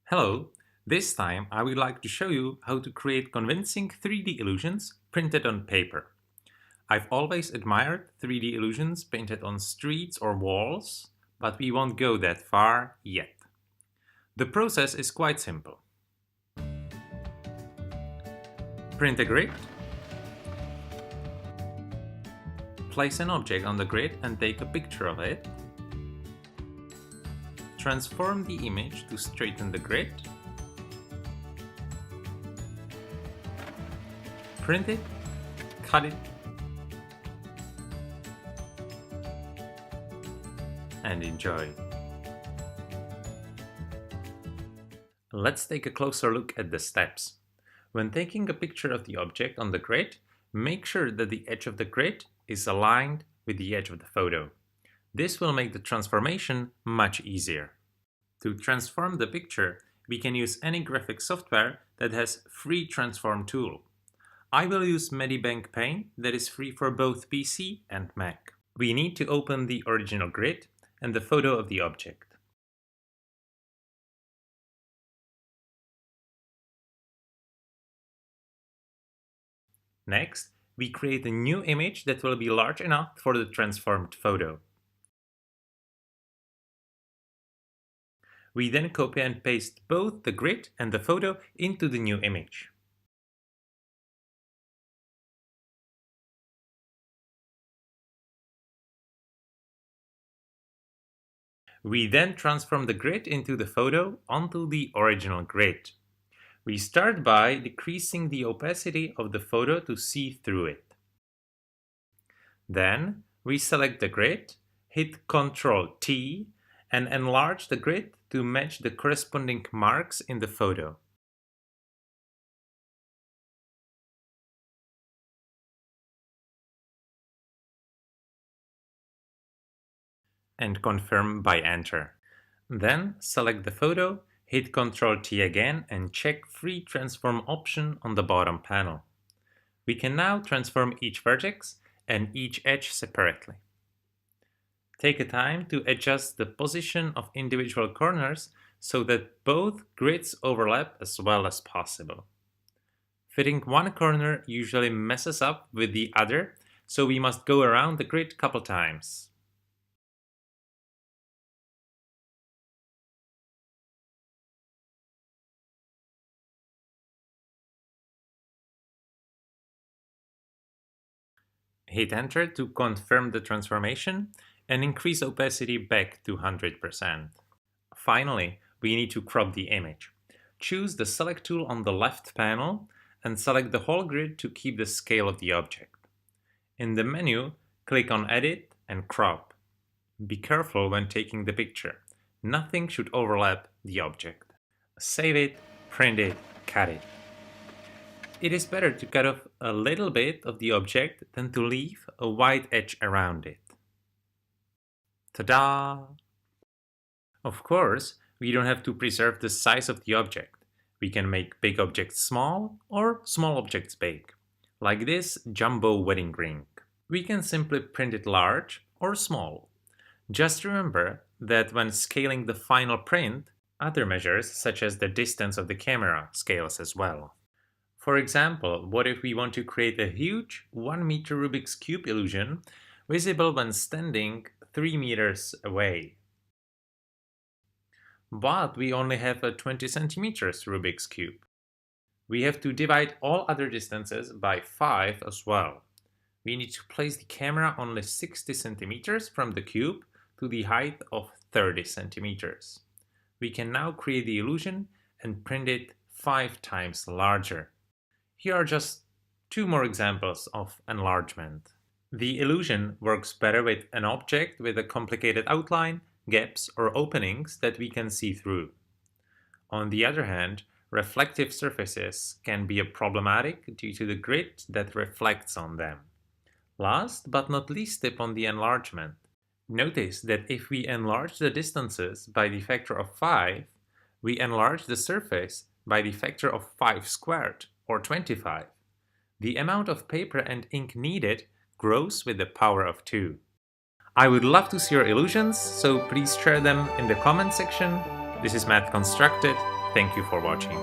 Hello, this time I would like to show you how to create convincing 3D illusions printed on paper. I've always admired 3D illusions painted on streets or walls, but we won't go that far yet. The process is quite simple. Print a grid, place an object on the grid and take a picture of it. Transform the image to straighten the grid. Print it, cut it, and enjoy. Let's take a closer look at the steps. When taking a picture of the object on the grid, make sure that the edge of the grid is aligned with the edge of the photo. This will make the transformation much easier. To transform the picture, we can use any graphic software that has free transform tool. I will use Medibank Paint that is free for both PC and Mac. We need to open the original grid and the photo of the object. Next, we create a new image that will be large enough for the transformed photo. We then copy and paste both the grid and the photo into the new image. We then transform the grid into the photo onto the original grid. We start by decreasing the opacity of the photo to see through it. Then we select the grid, hit Ctrl T, and enlarge the grid to match the corresponding marks in the photo. And confirm by Enter. Then select the photo, hit Ctrl T again and check Free Transform option on the bottom panel. We can now transform each vertex and each edge separately. Take a time to adjust the position of individual corners so that both grids overlap as well as possible. Fitting one corner usually messes up with the other, so we must go around the grid a couple times. Hit Enter to confirm the transformation and increase opacity back to 100%. Finally, we need to crop the image. Choose the Select tool on the left panel and select the whole grid to keep the scale of the object. In the menu, click on Edit and Crop. Be careful when taking the picture. Nothing should overlap the object. Save it, print it, cut it. It is better to cut off a little bit of the object than to leave a white edge around it. Ta-da! Of course, we don't have to preserve the size of the object. We can make big objects small or small objects big, like this jumbo wedding ring. We can simply print it large or small. Just remember that when scaling the final print, other measures such as the distance of the camera scales as well. For example, what if we want to create a huge 1 meter Rubik's Cube illusion visible when standing 3 meters away? But we only have a 20 centimeters Rubik's Cube. We have to divide all other distances by 5 as well. We need to place the camera only 60 centimeters from the cube to the height of 30 centimeters. We can now create the illusion and print it 5 times larger. Here are just 2 more examples of enlargement. The illusion works better with an object with a complicated outline, gaps or openings that we can see through. On the other hand, reflective surfaces can be problematic due to the grid that reflects on them. Last but not least tip on the enlargement. Notice that if we enlarge the distances by the factor of 5, we enlarge the surface by the factor of 5 squared, or 25. The amount of paper and ink needed grows with the power of 2. I would love to see your illusions, so please share them in the comment section. This is Math Constructed. Thank you for watching.